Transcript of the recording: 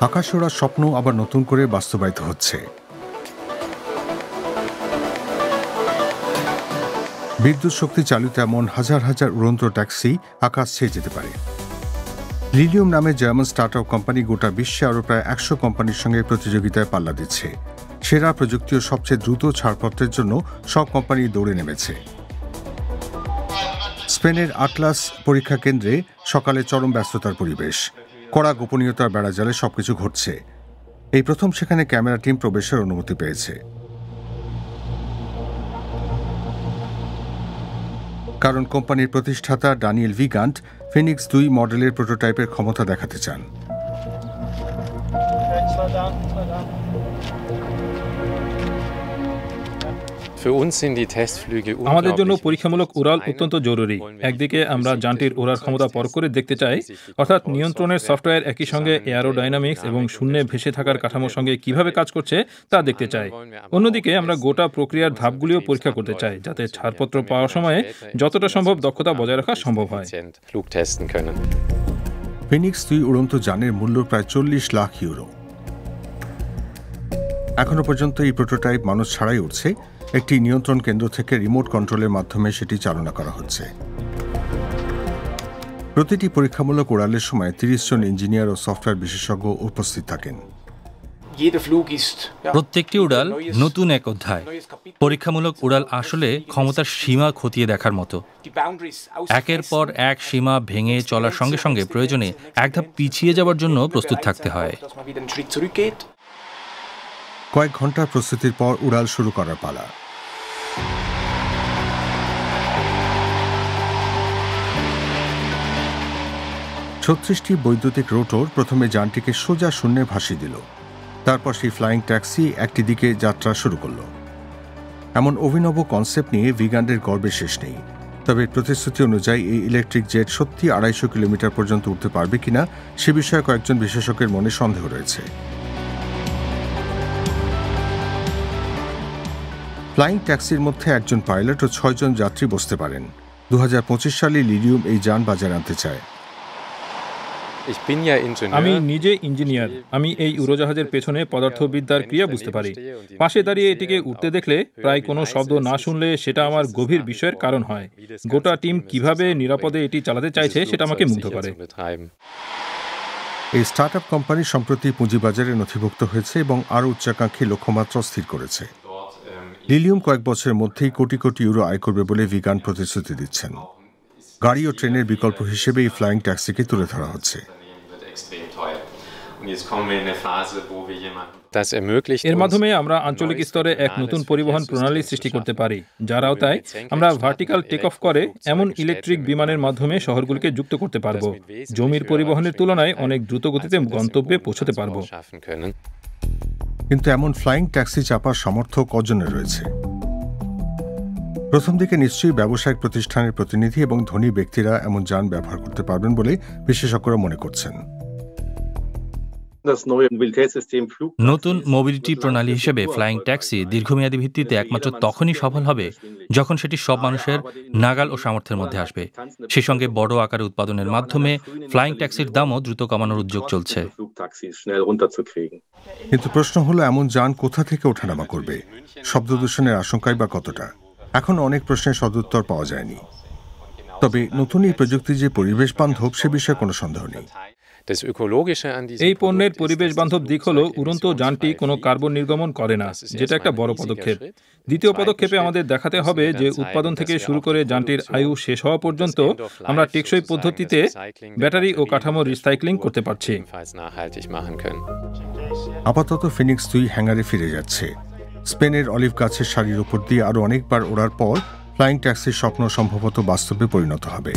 আকাশ ওড়ার স্বপ্ন আবার নতুন করে বাস্তবায়িত হচ্ছে। বিদ্যুৎ শক্তি চালিত এমন হাজার হাজার উড়ন্ত ট্যাক্সি আকাশ ছেয়ে যেতে পারে। লিলিয়াম নামে জার্মান স্টার্টআপ কোম্পানি গোটা বিশ্বে আরও প্রায় 100 কোম্পানির সঙ্গে প্রতিযোগিতায় পাল্লা দিচ্ছে। সেরা প্রযুক্তি ও সবচেয়ে দ্রুত ছাড়পত্রের জন্য সব কোম্পানি দৌড়ে নেমেছে। স্পেনের আটলাস পরীক্ষা কেন্দ্রে সকালে চরম ব্যস্ততার পরিবেশ। কড়া গোপনীয়তার বেড়াজালে সবকিছু ঘটছে। এই প্রথম সেখানে ক্যামেরা টিম প্রবেশের অনুমতি পেয়েছে। কারণ কোম্পানির প্রতিষ্ঠাতা ড্যানিয়েল ভিগান্ট ফিনিক্স 2 মডেলের প্রোটোটাইপের ক্ষমতা দেখাতে চান। আমাদের জন্য পরীক্ষামূলক উড়াল অত্যন্ত জরুরি। একদিকে আমরা যানটির ওড়ার ক্ষমতা পরখ করে দেখতে চাই, অর্থাৎ নিয়ন্ত্রণের সফটওয়্যার একই সঙ্গে এয়ারোডাইনামিক্স এবং শূন্যে ভেসে থাকার কাঠামোর সঙ্গে কিভাবে কাজ করছে তা দেখতে চাই। অন্যদিকে আমরা গোটা প্রক্রিয়ার ধাপগুলিও পরীক্ষা করতে চাই, যাতে ছাড়পত্র পাওয়ার সময়ে যতটা সম্ভব দক্ষতা বজায় রাখা সম্ভব হয়। ফিনিক্স 2 উড়ন্ত যানের মূল্য প্রায় 40 লাখ ইউরো। এখনো পর্যন্ত এই প্রোটোটাইপ মানুষ ছাড়াই উঠছে। একটি নিয়ন্ত্রণ কেন্দ্র থেকে রিমোট কন্ট্রোলের মাধ্যমে সেটি চালনা করা হচ্ছে। প্রতিটি পরীক্ষামূলক উড়ালের সময় 30 জন ইঞ্জিনিয়ার ও সফটওয়্যার বিশেষজ্ঞ উপস্থিত থাকেন। প্রত্যেকটি উড়াল নতুন এক অধ্যায়। পরীক্ষামূলক উড়াল আসলে ক্ষমতার সীমা খতিয়ে দেখার মতো। একের পর এক সীমা ভেঙে চলার সঙ্গে সঙ্গে প্রয়োজনে এক ধাপ পিছিয়ে যাওয়ার জন্য প্রস্তুত থাকতে হয়। কয়েক ঘন্টার প্রস্তুতির পর উড়াল শুরু করার পালা। ছত্রিশটি বৈদ্যুতিক রোটর প্রথমে যানটিকে সোজা শূন্যে ভাসিয়ে দিল। তারপর সেই ফ্লাইং ট্যাক্সি একটি দিকে যাত্রা শুরু করল। এমন অভিনব কনসেপ্ট নিয়ে ভিগান্ডের গর্বের শেষ নেই। তবে প্রতিশ্রুতি অনুযায়ী এই ইলেকট্রিক জেট সত্যি 250 কিলোমিটার পর্যন্ত উঠতে পারবে কিনা সে বিষয়ে কয়েকজন বিশেষজ্ঞের মনে সন্দেহ রয়েছে। ফ্লাইং ট্যাক্সির মধ্যে একজন পাইলট ও 6 জন যাত্রী বসতে পারেন। 2025 সালে লিলিয়াম এই যান বাজারে আনতে চায়। আমি নিজে ইঞ্জিনিয়ার। আমি এই উড়োজাহাজের পেছনে পদার্থবিদ্যার ক্রিয়া বুঝতে পারি। পাশে দাঁড়িয়ে এটিকে উঠতে দেখলে, প্রায় কোনো শব্দ না শুনলে সেটা আমার গভীর বিস্ময়ের কারণ হয়। গোটা টিম কিভাবে নিরাপদে এটি চালাতে চাইছে সেটা আমাকে মুগ্ধ করে। এই স্টার্টআপ কোম্পানি সম্প্রতি পুঁজিবাজারে নথিভুক্ত হয়েছে এবং আরও উচ্চাকাঙ্ক্ষী লক্ষ্যমাত্রা স্থির করেছে। লিলিয়াম কয়েক বছরের মধ্যেই কোটি কোটি ইউরো আয় করবে বলে ভিগান প্রতিশ্রুতি দিচ্ছেন। গাড়ি ও ট্রেনের বিকল্প হিসেবে এই ফ্লাইং ট্যাক্সিকে তুলে ধরা হচ্ছে। এর মাধ্যমে আমরা আঞ্চলিক স্তরে এক নতুন পরিবহন প্রণালী সৃষ্টি করতে পারি, যার আওতায় আমরা ভার্টিক্যাল টেক অফ করে এমন ইলেকট্রিক বিমানের মাধ্যমে শহরগুলিকে যুক্ত করতে পারব। জমির পরিবহনের তুলনায় অনেক দ্রুত গতিতে গন্তব্যে পৌঁছতে পারব। কিন্তু এমন ফ্লাইং ট্যাক্সি চাপার সামর্থ্য কজনের রয়েছে? প্রথম দিকে নিশ্চয়ই ব্যবসায়িক প্রতিষ্ঠানের প্রতিনিধি এবং ধনী ব্যক্তিরা এমন যান ব্যবহার করতে পারবেন বলে বিশেষজ্ঞরা মনে করছেন। নতুন মোবিলিটি প্রণালী হিসেবে ফ্লাইং ট্যাক্সি দীর্ঘমেয়াদী ভিত্তিতে একমাত্র তখনই সফল হবে যখন সেটি সব মানুষের নাগাল ও সামর্থ্যের মধ্যে আসবে। সেই সঙ্গে বড় আকারে উৎপাদনের মাধ্যমে ফ্লাইং ট্যাক্সির দামও দ্রুত কমানোর উদ্যোগ চলছে। কিন্তু প্রশ্ন হলো, এমন যান কোথা থেকে ওঠানামা করবে? শব্দ দূষণের আশঙ্কায় বা কতটা? এখন অনেক প্রশ্নের সদুত্তর পাওয়া যায়নি। তবে নতুন এই প্রযুক্তি যে পরিবেশ বান্ধব সে বিষয়ে কোনো সন্দেহ নেই। এই পণ্যের পরিবেশ বান্ধব দিক হলো উড়ন্ত যানটি কোনো কার্বন নির্গমন করে না, যেটা একটা বড় পদক্ষেপ। দ্বিতীয় পদক্ষেপে আমাদের দেখাতে হবে যে উৎপাদন থেকে শুরু করে যানটির আয়ু শেষ হওয়া পর্যন্ত আমরা টেকসই পদ্ধতিতে ব্যাটারি ও কাঠামো রিসাইক্লিং করতে পারছি। আপাতত ফিনিক্স 2 হ্যাঙ্গারে ফিরে যাচ্ছে। স্পেনের অলিভ গাছের সারির উপর দিয়ে আরও অনেকবার ওড়ার পর ফ্লাইং ট্যাক্সির স্বপ্ন সম্ভবত বাস্তবে পরিণত হবে।